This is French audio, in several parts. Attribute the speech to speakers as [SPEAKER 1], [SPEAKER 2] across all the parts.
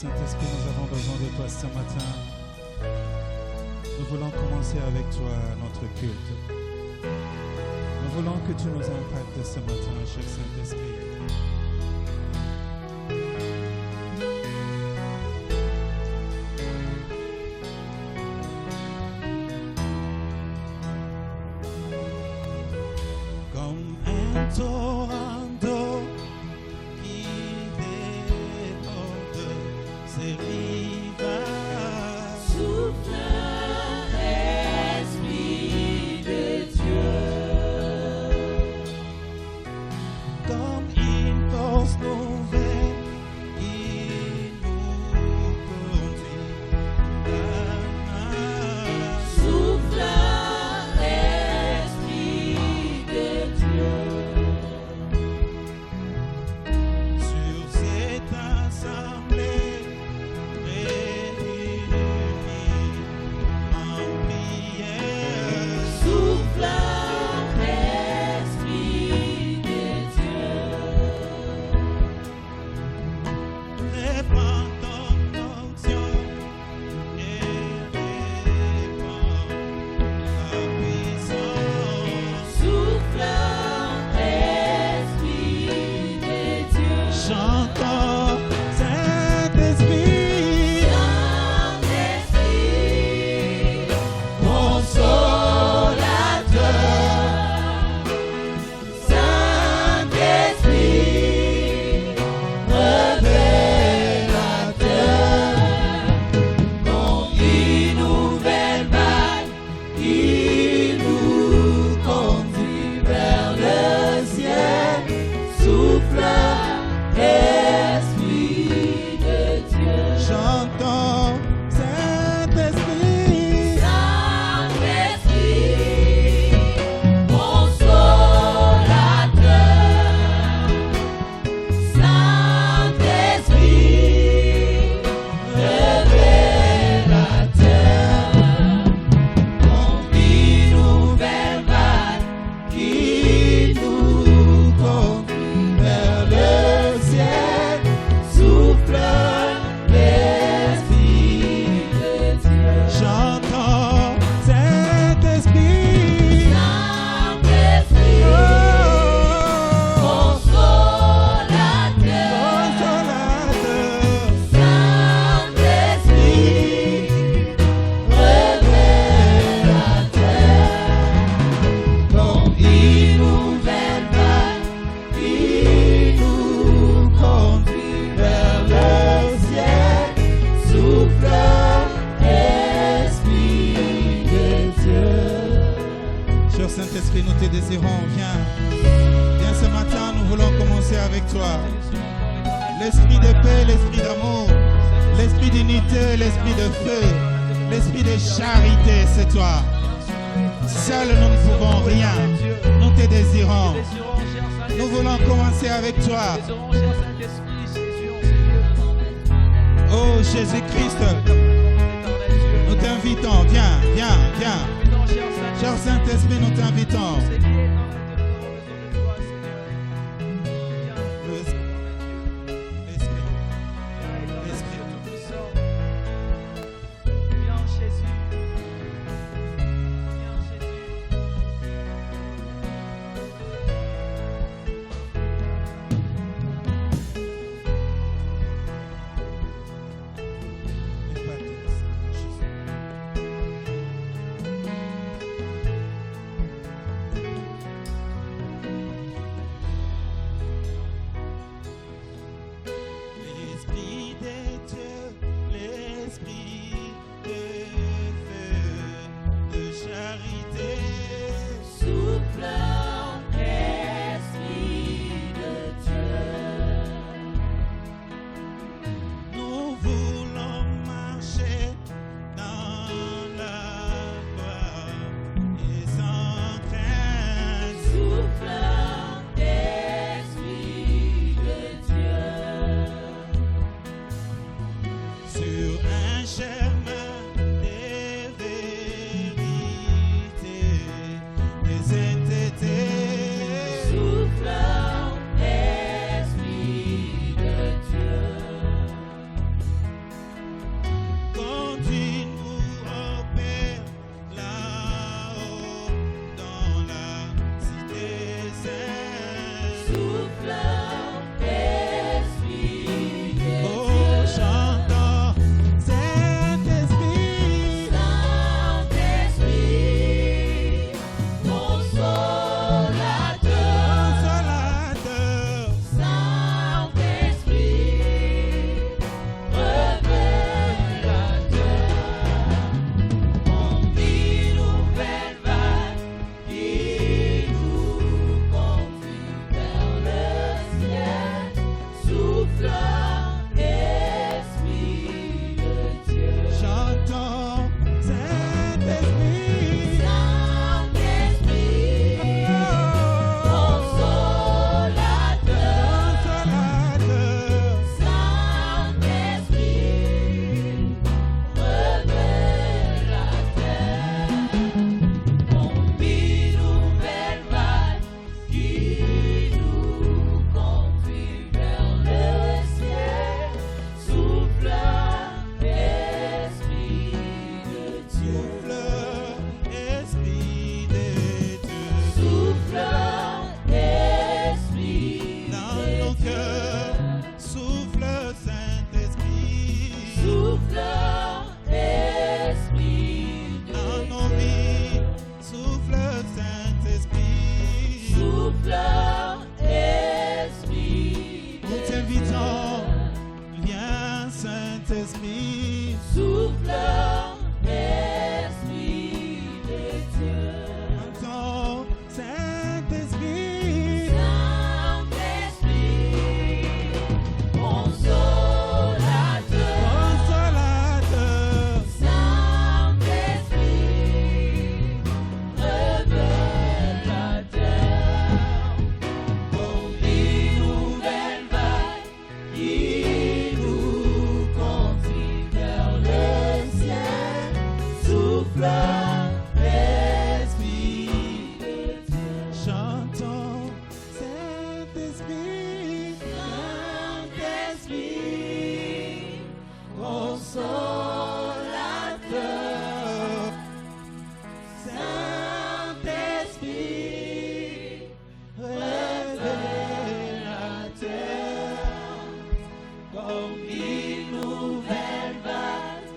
[SPEAKER 1] Saint-Esprit, nous avons besoin de toi ce matin. Nous voulons commencer avec toi notre culte. Nous voulons que tu nous impactes ce matin, cher Saint-Esprit. Comme un torrent d'eau qui déborde ses rivages.
[SPEAKER 2] Souffle, Esprit de Dieu.
[SPEAKER 1] Comme une force nouvelle qui nous conduit à
[SPEAKER 2] Souffle, Esprit de Dieu.
[SPEAKER 1] sur cette assemblée réunie en prière.
[SPEAKER 2] Souffle, Esprit de Dieu.
[SPEAKER 1] Répands ton onction et répands ta puissance.
[SPEAKER 2] Souffle, Esprit de Dieu.
[SPEAKER 1] Chantons Saint-Esprit,
[SPEAKER 2] Saint-Esprit, consolateur. Saint-Esprit, révélateur. Comme une nouvelle vague qui nous conduit vers le ciel. Souffle, Esprit de Dieu.
[SPEAKER 1] chantons Saint-Esprit,
[SPEAKER 2] Saint-Esprit, consolateur. Saint-Esprit, révélateur. Comme une nouvelle vague qui nous conduit vers le ciel. Souffle, Esprit de Dieu.
[SPEAKER 1] chantons Saint-Esprit,
[SPEAKER 2] Saint-Esprit, consolateur.
[SPEAKER 1] consolateur.
[SPEAKER 2] Saint-Esprit, révélateur. Comme une nouvelle vague qui nous conduit vers le ciel. Souffle, Esprit de Dieu.
[SPEAKER 1] Cher Saint-Esprit, nous te désirons, viens. Viens ce matin, nous voulons commencer avec toi. L'esprit de paix, l'esprit d'amour, l'esprit d'unité, l'esprit de feu, l'esprit de charité, c'est toi. Seul nous ne pouvons rien. Nous te désirons. Nous voulons commencer avec toi. Oh Jésus-Christ, nous t'invitons. Viens, viens, viens. Cher Saint-Esprit, nous t'invitons. L'esprit, l'esprit,
[SPEAKER 2] souffle, Esprit de Dieu.
[SPEAKER 1] Chantons, Saint-Esprit,
[SPEAKER 2] Saint-Esprit, consolateur. Saint-Esprit, révélateur, comme une nouvelle vague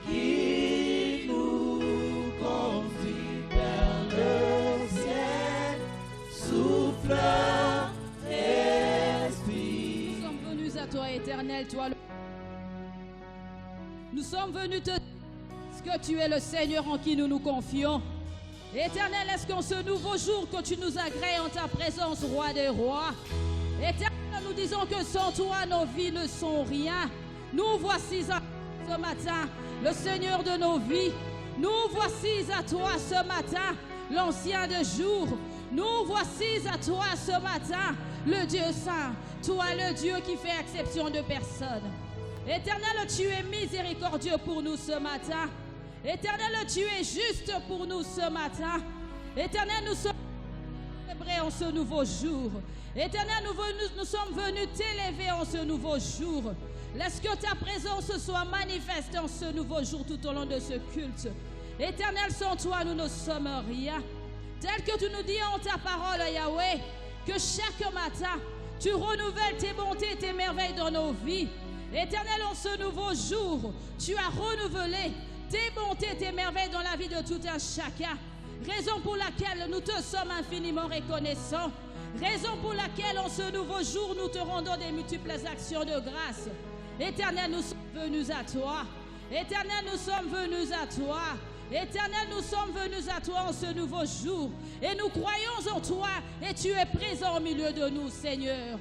[SPEAKER 2] qui nous conduit vers le ciel. Souffle, Esprit.
[SPEAKER 3] Nous sommes venus à toi, Éternel, toi le... Nous sommes venus te dire que tu es le Seigneur en qui nous nous confions. Éternel, est-ce qu'en ce nouveau jour que tu nous agrées en ta présence, Roi des rois, Éternel, nous disons que sans toi, nos vies ne sont rien. Nous voici à ce matin, le Seigneur de nos vies. Nous voici à toi ce matin, l'Ancien de jour. Nous voici à toi ce matin, le Dieu saint. Toi, le Dieu qui fait exception de personne. Éternel, tu es miséricordieux pour nous ce matin. Éternel, tu es juste pour nous ce matin. Éternel, nous sommes célébrés en ce nouveau jour. Éternel, nous sommes venus t'élever en ce nouveau jour. Laisse que ta présence soit manifeste en ce nouveau jour tout au long de ce culte. Éternel, sans toi, nous ne sommes rien. Tel que tu nous dis en ta parole, Yahweh, que chaque matin, tu renouvelles tes bontés et tes merveilles dans nos vies. Éternel, en ce nouveau jour, tu as renouvelé tes bontés et tes merveilles dans la vie de tout un chacun. Raison pour laquelle nous te sommes infiniment reconnaissants. Raison pour laquelle en ce nouveau jour, nous te rendons des multiples actions de grâce. Éternel, nous sommes venus à toi. Éternel, nous sommes venus à toi. Éternel, nous sommes venus à toi en ce nouveau jour. Et nous croyons en toi et tu es présent au milieu de nous, Seigneur.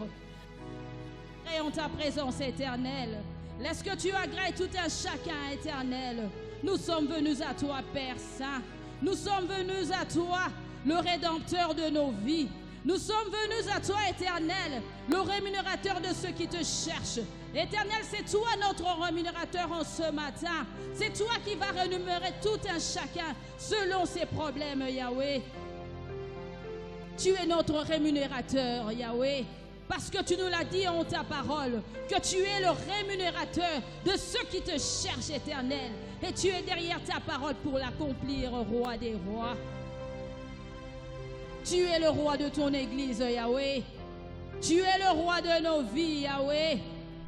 [SPEAKER 3] Et en ta présence éternelle, laisse que tu agrées tout un chacun, Éternel. Nous sommes venus à toi, Père Saint. Nous sommes venus à toi, le Rédempteur de nos vies. Nous sommes venus à toi, Éternel, le rémunérateur de ceux qui te cherchent. Éternel, c'est toi notre rémunérateur en ce matin. C'est toi qui vas rémunérer tout un chacun selon ses problèmes, Yahweh. Tu es notre rémunérateur, Yahweh. Parce que tu nous l'as dit en ta parole, que tu es le rémunérateur de ceux qui te cherchent, Éternel. Et tu es derrière ta parole pour l'accomplir, Roi des rois. Tu es le roi de ton Église, Yahweh. Tu es le roi de nos vies, Yahweh.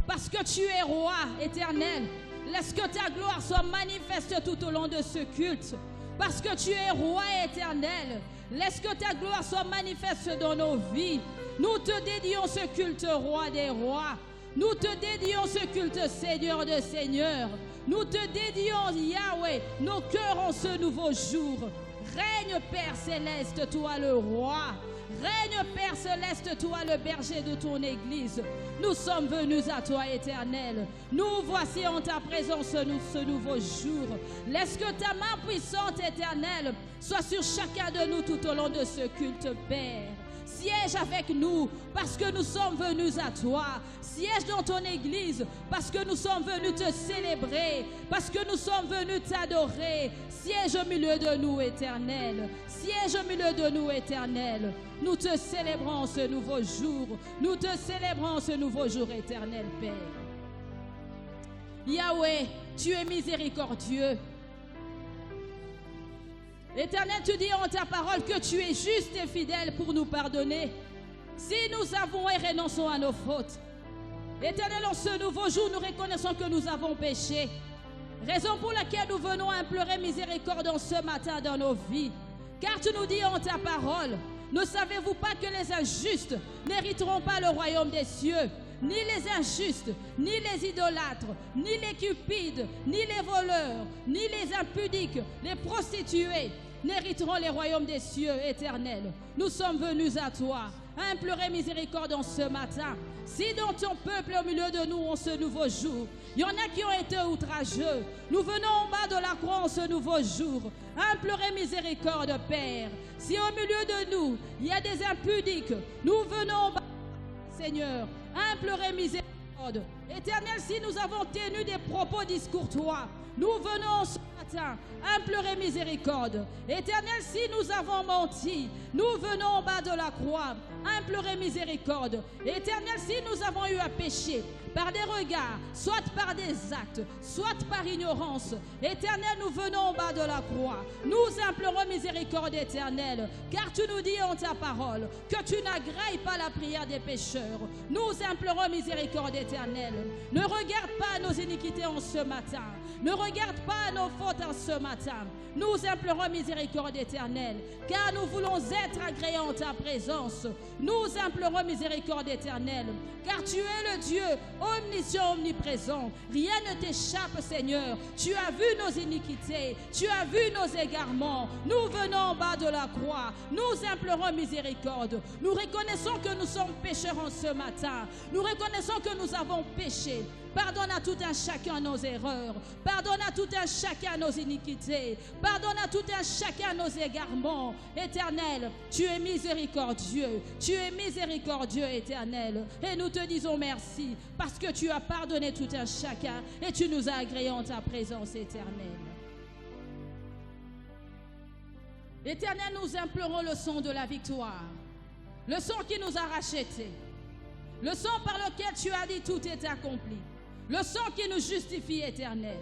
[SPEAKER 3] Parce que tu es roi, Éternel. Laisse que ta gloire soit manifeste tout au long de ce culte. Parce que tu es roi éternel. Laisse que ta gloire soit manifeste dans nos vies. Nous te dédions ce culte, roi des rois. Nous te dédions ce culte, Seigneur de seigneurs. Nous te dédions, Yahweh, nos cœurs en ce nouveau jour. Règne, Père céleste, toi le roi. Règne, Père céleste, toi le berger de ton Église. Nous sommes venus à toi, Éternel. Nous voici en ta présence ce nouveau jour. Laisse que ta main puissante, Éternelle, soit sur chacun de nous tout au long de ce culte, Père. Siège avec nous parce que nous sommes venus à toi. Siège dans ton Église parce que nous sommes venus te célébrer, parce que nous sommes venus t'adorer. Siège au milieu de nous, Éternel. Siège au milieu de nous, Éternel. Nous te célébrons ce nouveau jour. Nous te célébrons ce nouveau jour, Éternel Père. Yahweh, tu es miséricordieux. Éternel, tu dis en ta parole que tu es juste et fidèle pour nous pardonner si nous avons et renonçons à nos fautes. Éternel, en ce nouveau jour, nous reconnaissons que nous avons péché. Raison pour laquelle nous venons implorer miséricorde en ce matin dans nos vies. Car tu nous dis en ta parole, ne savez-vous pas que les injustes n'hériteront pas le royaume des cieux? Ni les injustes, ni les idolâtres, ni les cupides, ni les voleurs, ni les impudiques, les prostituées n'hériteront les royaumes des cieux éternels. Nous sommes venus à toi, implorer miséricorde en ce matin. Si dans ton peuple au milieu de nous en ce nouveau jour, il y en a qui ont été outrageux, nous venons en bas de la croix en ce nouveau jour, implorer miséricorde, Père. Si au milieu de nous, il y a des impudiques, nous venons en bas, Seigneur, implorer miséricorde. Éternel, si nous avons tenu des propos discourtois, nous venons ce matin matin implorer miséricorde. Éternel, si nous avons menti, nous venons en bas de la croix implorer miséricorde. Éternel, si nous avons eu à pécher par des regards, soit par des actes, soit par ignorance, Éternel, nous venons en bas de la croix. Nous implorons miséricorde éternelle, car tu nous dis en ta parole que tu n'agrées pas la prière des pécheurs. Nous implorons miséricorde éternelle. Ne regarde pas nos iniquités en ce matin. Ne regarde pas nos fautes en ce matin. Nous implorons miséricorde éternelle, car nous voulons être agréés en ta présence. Nous implorons miséricorde éternelle, car tu es le Dieu omniscient, omniprésent. Rien ne t'échappe, Seigneur. Tu as vu nos iniquités, tu as vu nos égarements. Nous venons en bas de la croix. Nous implorons miséricorde. Nous reconnaissons que nous sommes pécheurs en ce matin. Nous reconnaissons que nous avons péché. Pardonne à tout un chacun nos erreurs. Pardonne à tout un chacun nos iniquités. Pardonne à tout un chacun nos égarements. Éternel, tu es miséricordieux. Tu es miséricordieux, éternel. Et nous te disons merci parce que tu as pardonné tout un chacun et tu nous as agréés en ta présence éternelle. Éternel, nous implorons le sang de la victoire. Le sang qui nous a rachetés. Le sang par lequel tu as dit tout est accompli. Le sang qui nous justifie, éternel.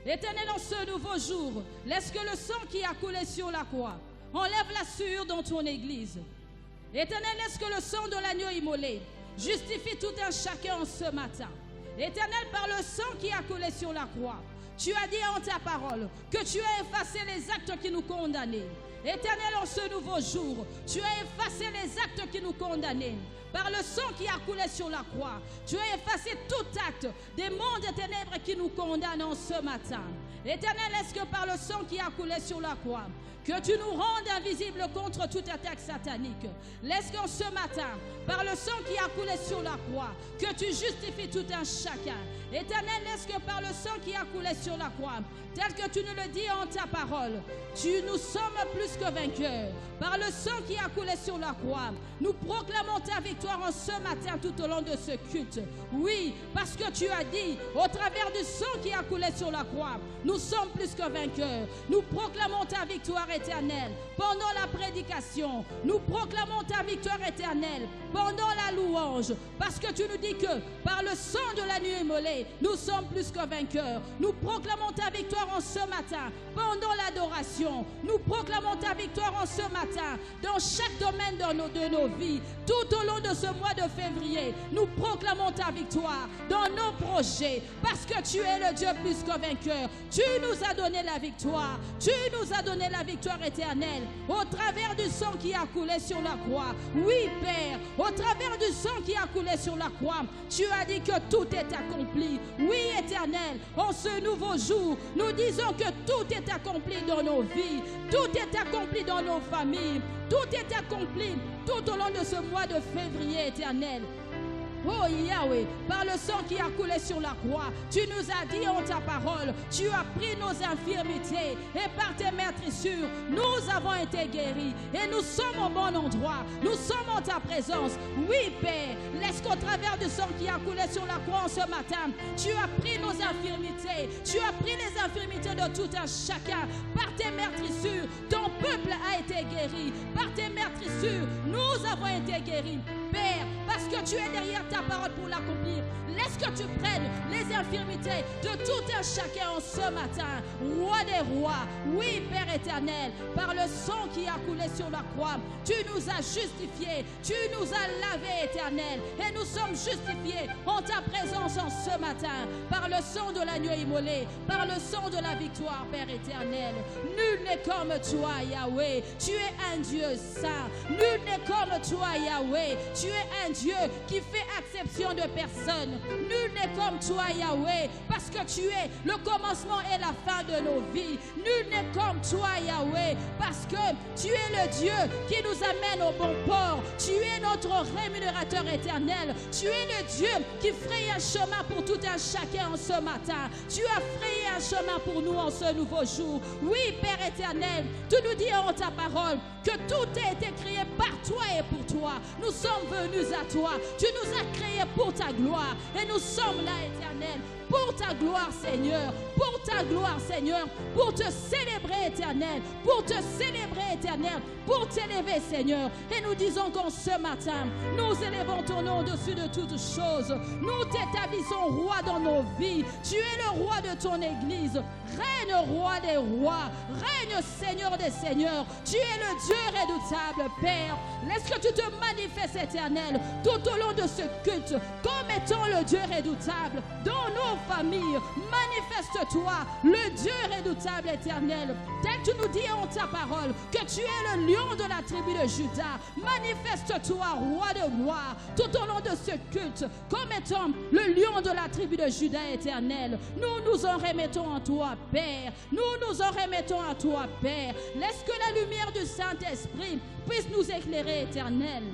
[SPEAKER 3] Éternel, en ce nouveau jour, laisse que le sang qui a coulé sur la croix enlève la sueur dans ton église. Éternel, laisse que le sang de l'agneau immolé justifie tout un chacun en ce matin. Éternel, par le sang qui a coulé sur la croix, tu as dit en ta parole que tu as effacé les actes qui nous condamnaient. Éternel, en ce nouveau jour, tu as effacé les actes qui nous condamnaient. Par le sang qui a coulé sur la croix, tu as effacé tout acte des mondes des ténèbres qui nous condamnent en ce matin. Éternel, est-ce que par le sang qui a coulé sur la croix, que tu nous rendes invisibles contre toute attaque satanique. Laisse qu'en ce matin, par le sang qui a coulé sur la croix, que tu justifies tout un chacun. Éternel, laisse que par le sang qui a coulé sur la croix, tel que tu nous le dis en ta parole, nous sommes plus que vainqueurs. Par le sang qui a coulé sur la croix, nous proclamons ta victoire en ce matin tout au long de ce culte. Oui, parce que tu as dit, au travers du sang qui a coulé sur la croix, nous sommes plus que vainqueurs. Nous proclamons ta victoire éternelle pendant la prédication. Nous proclamons ta victoire éternelle pendant la louange. Parce que tu nous dis que par le sang de l'agneau immolé, nous sommes plus que vainqueurs. Nous proclamons ta victoire en ce matin pendant l'adoration. Nous proclamons ta victoire en ce matin dans chaque domaine de nos vies. Tout au long de ce mois de février, nous proclamons ta victoire dans nos projets. Parce que tu es le Dieu plus que vainqueur. Tu nous as donné la victoire. Tu nous as donné la victoire éternelle au travers du sang qui a coulé sur la croix. Oui, Père, au travers du sang qui a coulé sur la croix, tu as dit que tout est accompli. Oui, éternel, en ce nouveau jour, nous disons que tout est accompli dans nos vies. Tout est accompli dans nos familles. Tout est accompli tout au long de ce mois de février éternel. Oh Yahweh, par le sang qui a coulé sur la croix, tu nous as dit en ta parole, tu as pris nos infirmités et par tes meurtrissures, nous avons été guéris et nous sommes au bon endroit, nous sommes en ta présence. Oui Père, laisse qu'au travers du sang qui a coulé sur la croix en ce matin, tu as pris nos infirmités, tu as pris les infirmités de tout un chacun. Par tes meurtrissures, ton peuple a été guéri. Par tes meurtrissures, nous avons été guéris. Père, parce que tu es derrière ta parole pour l'accomplir, laisse que tu prennes les infirmités de tout un chacun en ce matin. Roi des rois, oui Père éternel, par le sang qui a coulé sur la croix, tu nous as justifiés, tu nous as lavés éternel, et nous sommes justifiés en ta présence en ce matin, par le sang de l'agneau immolé, par le sang de la victoire, Père éternel. Nul n'est comme toi Yahweh, tu es un Dieu saint. Nul n'est comme toi Yahweh, tu es un Dieu qui fait exception de personne. Nul n'est comme toi Yahweh, parce que tu es le commencement et la fin de nos vies. Nul n'est comme toi Yahweh, parce que tu es le Dieu qui nous amène au bon port. Tu es notre rémunérateur éternel. Tu es le Dieu qui fraye un chemin pour tout un chacun en ce matin. Tu as frayé un un chemin pour nous en ce nouveau jour. Oui, Père éternel, tu nous dis en ta parole que tout a été créé par toi et pour toi. Nous sommes venus à toi. Tu nous as créés pour ta gloire. Et nous sommes là, éternel, pour ta gloire, Seigneur. Pour ta gloire, Seigneur. Pour te célébrer, éternel. Pour te célébrer, éternel. Pour t'élever, Seigneur. Et nous disons qu'en ce matin, nous élevons ton nom au-dessus de toutes choses. Nous t'établissons roi dans nos vies. Tu es le roi de ton Église. Règne, roi des rois. Règne, Seigneur des seigneurs. Tu es le Dieu redoutable, Père. Laisse que tu te manifestes, éternel, tout au long de ce culte, comme étant le Dieu redoutable dans nos familles. Manifeste-toi, le Dieu redoutable, éternel. Tel que tu nous dis en ta parole que tu es le lion de la tribu de Juda. Manifeste-toi, roi de gloire, tout au long de ce culte, comme étant le lion de la tribu de Juda, éternel. Nous nous en remettons à toi, Père. Nous nous en remettons à toi, Père. Laisse que la lumière du Saint-Esprit puisse nous éclairer, éternel.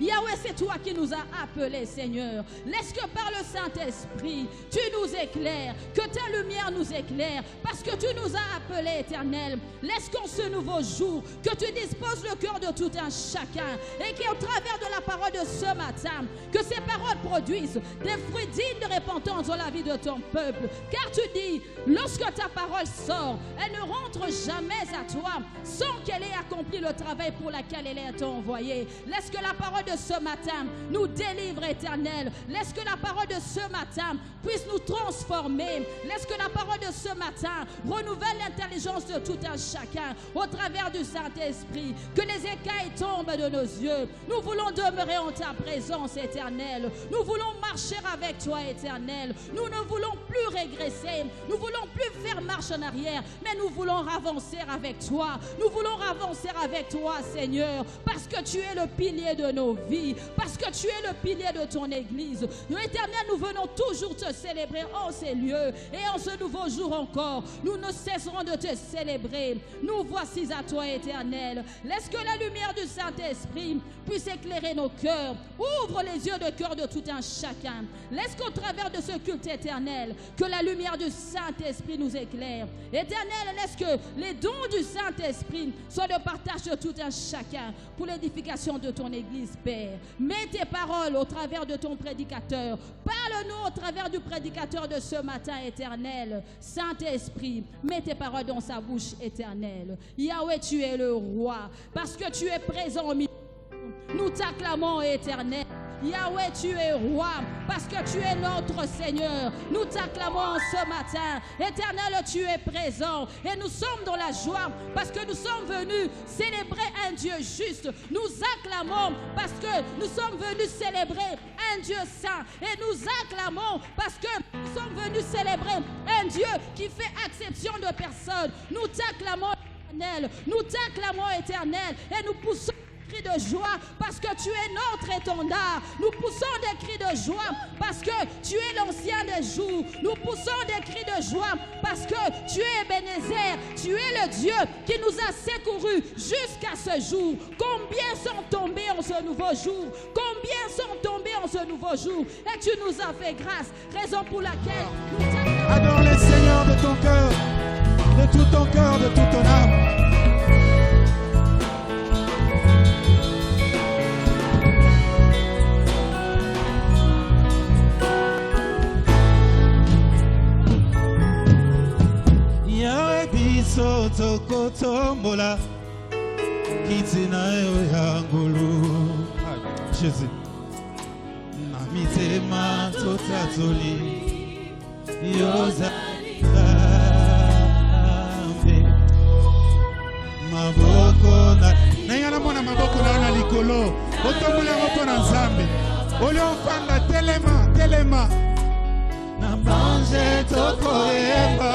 [SPEAKER 3] Yahweh, c'est toi qui nous as appelés, Seigneur. Laisse que par le Saint-Esprit, tu nous éclaires, que ta lumière nous éclaire, parce que tu nous as appelés, éternel. Laisse qu'en ce nouveau jour, que tu disposes le cœur de tout un chacun, et qu'au travers de la parole de ce matin, que ces paroles produisent des fruits dignes de repentance dans la vie de ton peuple. Car tu dis, lorsque ta parole sort, elle ne rentre jamais à toi, sans qu'elle ait accompli le travail pour lequel elle est envoyée. Laisse que la parole de ce matin nous délivre, éternel. Laisse que la parole de ce matin puisse nous transformer. Laisse que la parole de ce matin renouvelle l'intelligence de tout un chacun au travers du Saint-Esprit. Que les écailles tombent de nos yeux. Nous voulons demeurer en ta présence, éternelle. Nous voulons marcher avec toi, éternel. Nous ne voulons plus régresser. Nous voulons plus faire marche en arrière, mais nous voulons avancer avec toi. Nous voulons avancer avec toi, Seigneur, parce que tu es le pilier de nos vies, parce que tu es le pilier de ton Église. Nous, éternel, nous venons toujours te célébrer en ces lieux et en ce nouveau jour encore. Nous ne cesserons de te célébrer. Nous voici à toi, éternel. Laisse que la lumière du Saint-Esprit puisse éclairer nos cœurs. Ouvre les yeux de cœur de tout un chacun. Laisse qu'au travers de ce culte éternel, que la lumière du Saint-Esprit nous éclaire. Éternel, laisse que les dons du Saint-Esprit soient de partage de tout un chacun pour l'édification de ton Église, Père. Mets tes paroles au travers de ton prédicateur. Parle-nous au travers du prédicateur de ce matin, éternel. Saint-Esprit, mets tes paroles dans sa bouche, éternelle. Yahweh, tu es le roi, parce que tu es présent au milieu. Nous t'acclamons, éternel. Yahweh, tu es roi, parce que tu es notre Seigneur. Nous t'acclamons ce matin. Éternel, tu es présent. Et nous sommes dans la joie, parce que nous sommes venus célébrer un Dieu juste. Nous acclamons, parce que nous sommes venus célébrer un Dieu saint. Et nous acclamons, parce que nous sommes venus célébrer un Dieu qui fait exception de personne. Nous t'acclamons, éternel. Nous t'acclamons, éternel. Et nous poussons cris de joie parce que tu es notre étendard. Nous poussons des cris de joie parce que tu es l'ancien des jours. Nous poussons des cris de joie parce que tu es Ebenezer. Tu es le Dieu qui nous a secourus jusqu'à ce jour. Combien sont tombés en ce nouveau jour? Combien sont tombés en ce nouveau jour? Et tu nous as fait grâce, raison pour laquelle nous t'acclamons.
[SPEAKER 1] Adore le Seigneur de ton cœur, de tout ton cœur, de toute ton âme. Tokotombola kitina yangulu Jésus na mitema totatoli yoza maboko na nayana mona maboko na likolo otombola moko na nzambe ole ofanda telema na banze tokoyeba.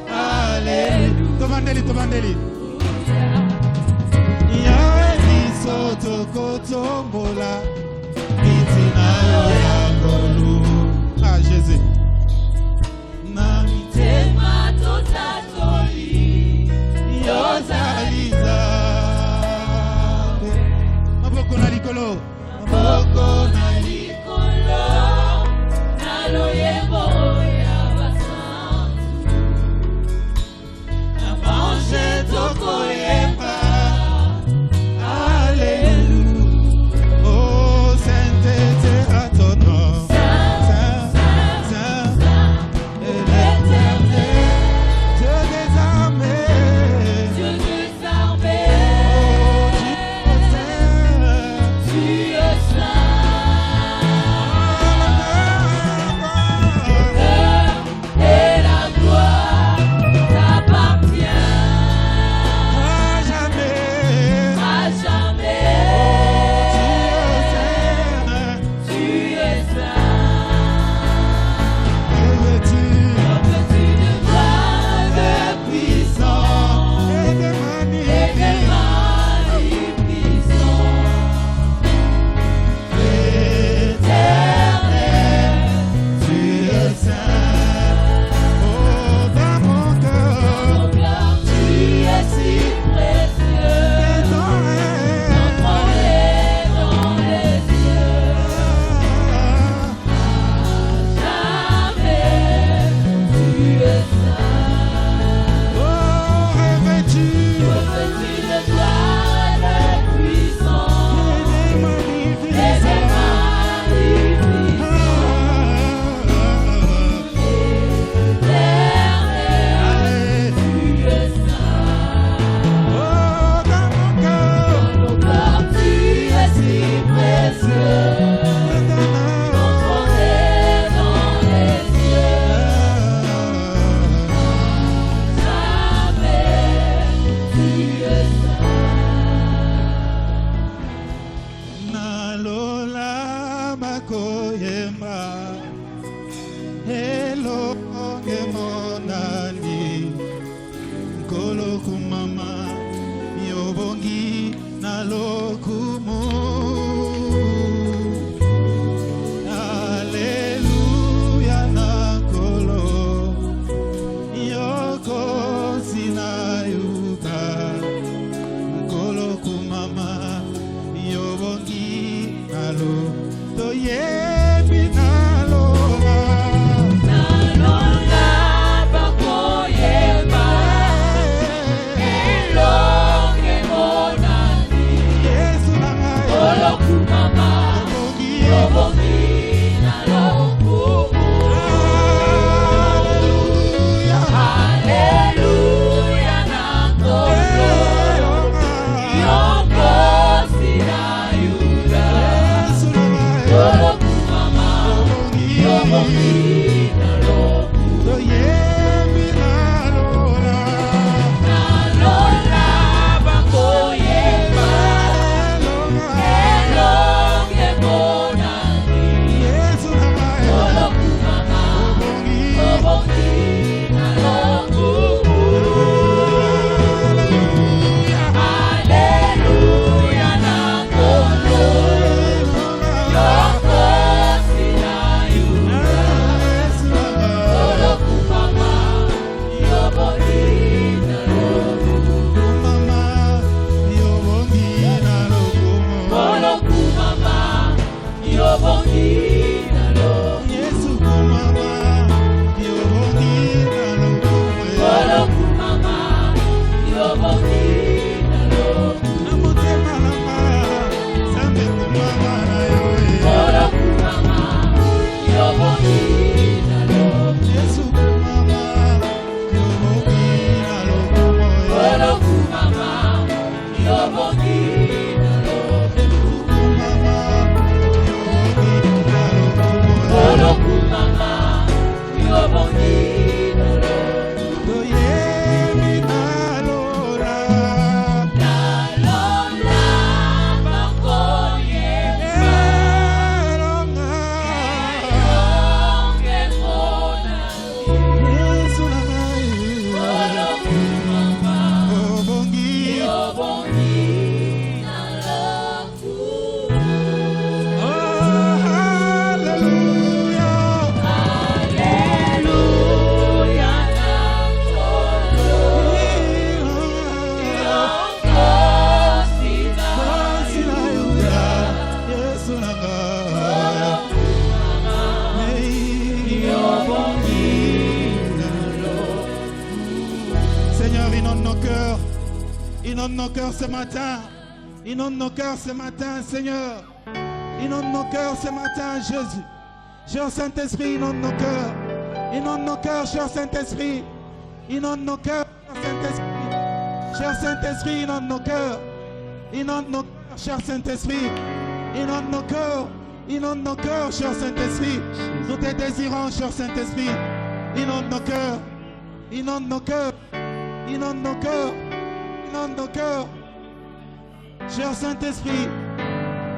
[SPEAKER 1] Alléluia. Tobandeli. Yahweh biso tokotombola mitina yangolu. Ah Jésus. Na mitema totatoli yozaliza. Maboko na likolo. Maboko na likolo. Na loyebo yaba. lokumu. Alléluia nakolo. Yoko sinayuka. Nkolo kumama. Yobongi nalo. Toye binaloga. Inonde nos cœurs ce matin. Inonde nos cœurs ce matin, Seigneur. Inonde nos cœurs ce matin, Jésus. Cher Saint-Esprit, inonde nos cœurs. Inonde nos cœurs, cher Saint-Esprit. Inonde nos cœurs, cher Saint-Esprit. Cher Saint-Esprit, inonde nos cœurs. Inonde nos cœurs, cher Saint-Esprit. Inonde nos cœurs. Inonde nos cœurs, cher Saint-Esprit. Nous te désirons, cher Saint-Esprit. Inonde nos cœurs. Inonde nos cœurs. Inonde nos cœurs. Inonde nos cœurs. Cher Saint-Esprit,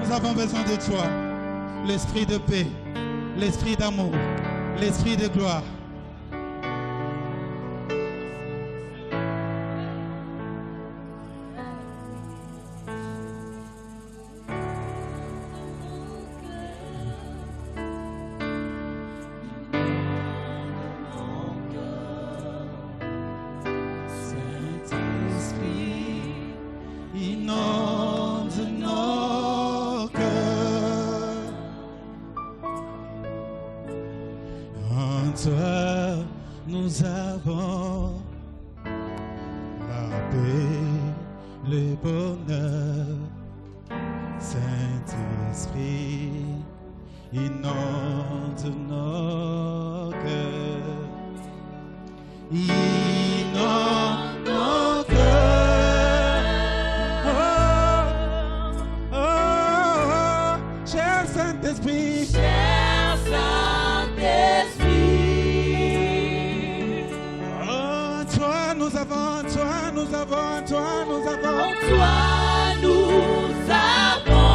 [SPEAKER 1] nous avons besoin de toi. L'esprit de paix, l'esprit d'amour, l'esprit de gloire. Toi, nous avons la paix, le bonheur. Saint-Esprit, inonde nos cœurs. Inonde nos cœurs. Oh, oh, oh, cher Saint-Esprit.
[SPEAKER 2] Cher Saint-Esprit.
[SPEAKER 1] Nous avons, toi nous avons, toi nous avons.
[SPEAKER 2] En toi nous avons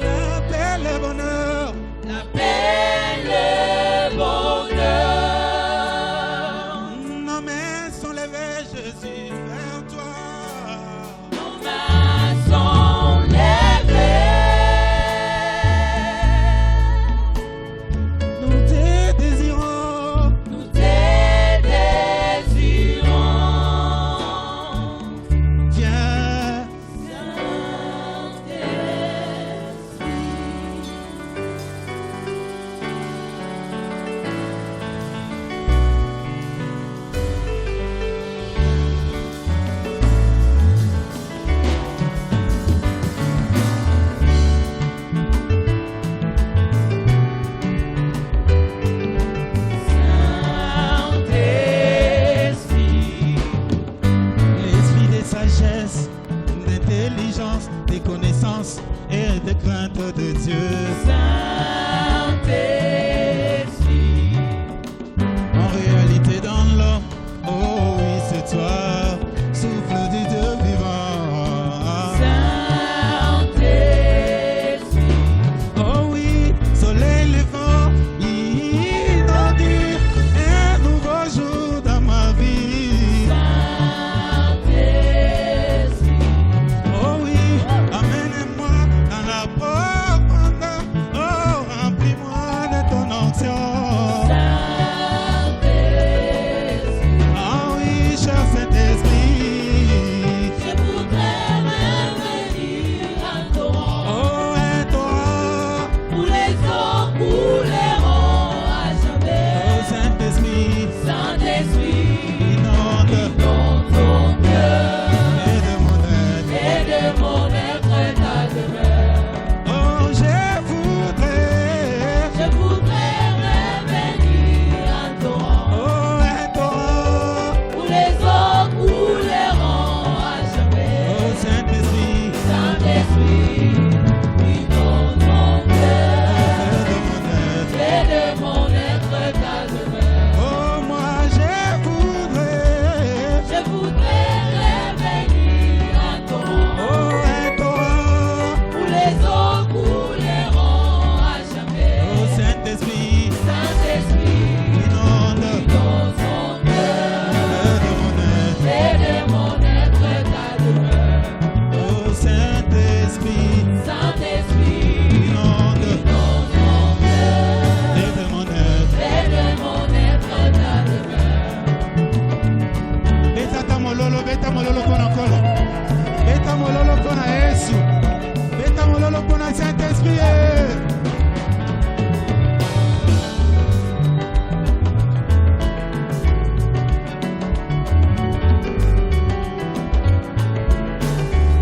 [SPEAKER 1] la paix, le bonheur.
[SPEAKER 2] La paix, le bonheur.
[SPEAKER 1] Nos mains sont levées, Jésus. confiant.
[SPEAKER 2] Saint-Esprit,
[SPEAKER 1] Ah oui, cher Saint-Esprit.
[SPEAKER 2] je voudrais revenir à torrent,
[SPEAKER 1] Oh, un torrent.
[SPEAKER 2] où les eaux couleront à jamais.
[SPEAKER 1] Oh, Saint-Esprit.
[SPEAKER 2] Saint-Esprit,
[SPEAKER 1] Inonde
[SPEAKER 2] dans ton cœur
[SPEAKER 1] et de mon être.
[SPEAKER 2] et de mon être ta demeure.
[SPEAKER 1] Oh, je voudrais
[SPEAKER 2] revenir à torrent,
[SPEAKER 1] oh, un torrent.
[SPEAKER 2] où les eaux couleront à jamais.
[SPEAKER 1] Oh, Saint-Esprit.
[SPEAKER 2] Saint-Esprit, dans ton cœur
[SPEAKER 1] Et de mon être.
[SPEAKER 2] et de mon être ta demeure.
[SPEAKER 1] Oh, moi je voudrais
[SPEAKER 2] revenir à torrent,
[SPEAKER 1] oh, un torrent.
[SPEAKER 2] où les eaux couleront à jamais.
[SPEAKER 1] Oh, Saint-Esprit.
[SPEAKER 2] Saint-Esprit,
[SPEAKER 1] Inonde
[SPEAKER 2] dans ton cœur
[SPEAKER 1] et de mon être.
[SPEAKER 2] et de mon être ta demeure.
[SPEAKER 1] Oh, Saint-Esprit.
[SPEAKER 2] Saint-Esprit,
[SPEAKER 1] Inonde
[SPEAKER 2] dans ton cœur
[SPEAKER 1] et de mon être.
[SPEAKER 2] et de mon être ta demeure.
[SPEAKER 1] Beta mololo kona kola. Beta mololo kona Yesu. Beta mololo kona Saint-Esprit.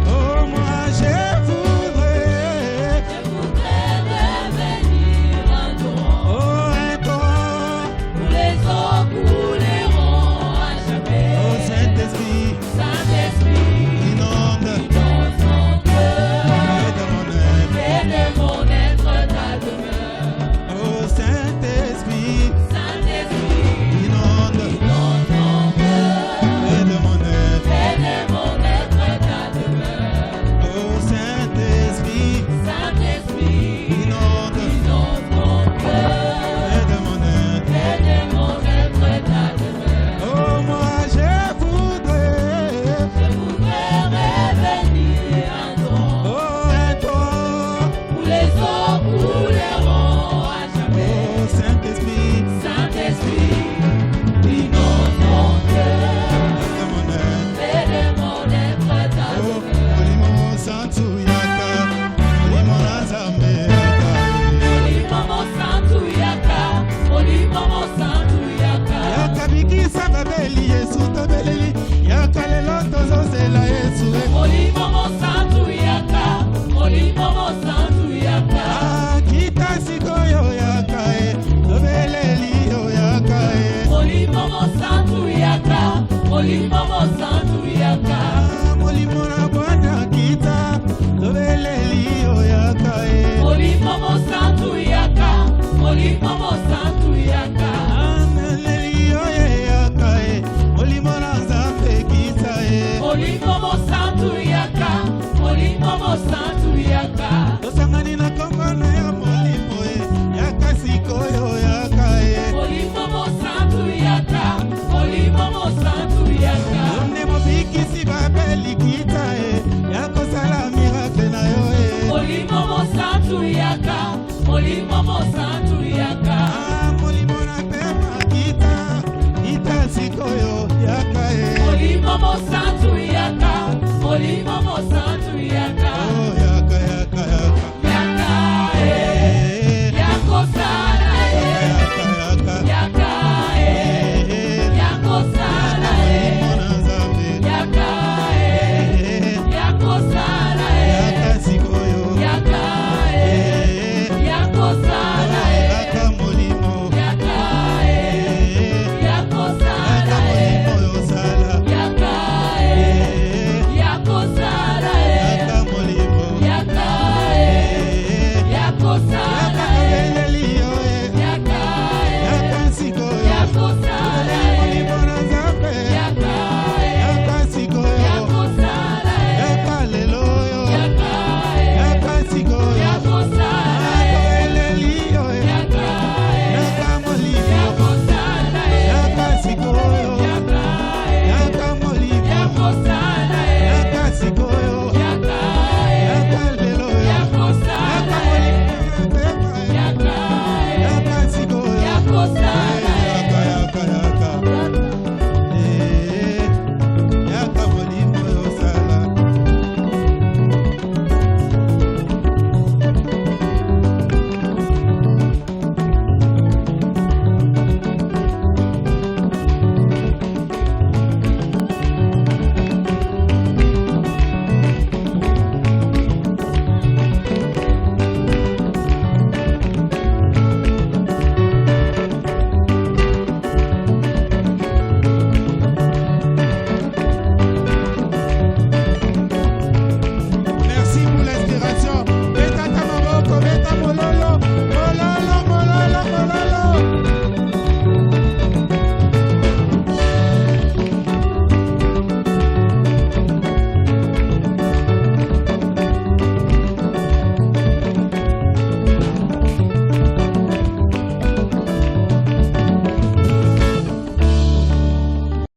[SPEAKER 1] Oh, moi je voudrais
[SPEAKER 2] revenir à torrent,
[SPEAKER 1] oh, un torrent.
[SPEAKER 2] où les eaux couleront à jamais.
[SPEAKER 1] Oh, Saint-Esprit.
[SPEAKER 2] Saint-Esprit,
[SPEAKER 1] Inonde
[SPEAKER 2] dans ton cœur
[SPEAKER 1] et de mon être.
[SPEAKER 2] et de mon être ta demeure.
[SPEAKER 1] Oh, Saint-Esprit.
[SPEAKER 2] Saint-Esprit,
[SPEAKER 1] Inonde
[SPEAKER 2] dans ton cœur
[SPEAKER 1] et de mon être.
[SPEAKER 2] et de mon être ta demeure.
[SPEAKER 1] Oh, Saint-Esprit.
[SPEAKER 2] Saint-Esprit,
[SPEAKER 1] Inonde
[SPEAKER 2] dans ton cœur
[SPEAKER 1] et de mon être.
[SPEAKER 2] et de mon être ta demeure.
[SPEAKER 1] Oh, moi je voudrais
[SPEAKER 2] revenir à torrent,
[SPEAKER 1] oh, un torrent.
[SPEAKER 2] où les eaux couleront à jamais.
[SPEAKER 1] Oh, Saint-Esprit.
[SPEAKER 2] Saint-Esprit, dans ton cœur
[SPEAKER 1] De mon être.
[SPEAKER 2] et de mon être ta
[SPEAKER 1] Oh,
[SPEAKER 2] demeure.
[SPEAKER 1] Molimo Santu Yaka. Molimo Nazambe Yaka.
[SPEAKER 2] Olimomo Santu Yaka, Olimomo Santu Yaka.
[SPEAKER 1] Yaka bikisa babeli Yesu tobeleli. Yaka lelo tozozela Yesu.
[SPEAKER 2] Olimomo Santu Yaka, Olimomo Santu Yaka.
[SPEAKER 1] Ah, kita sikoyo Yaka tobeleli yo Yaka
[SPEAKER 2] Olimomo Santu Yaka, Olimomo Santu Yaka.
[SPEAKER 1] Ah, molimo na Bwana kita tobeleli yo Yaka
[SPEAKER 2] Olimomo Santu Yaka, Olimomo Santu Yaka.
[SPEAKER 1] Ah, meleli yo Yaka molimo na Nzambe kita
[SPEAKER 2] Olimomo Santu Yaka, Olimomo Santu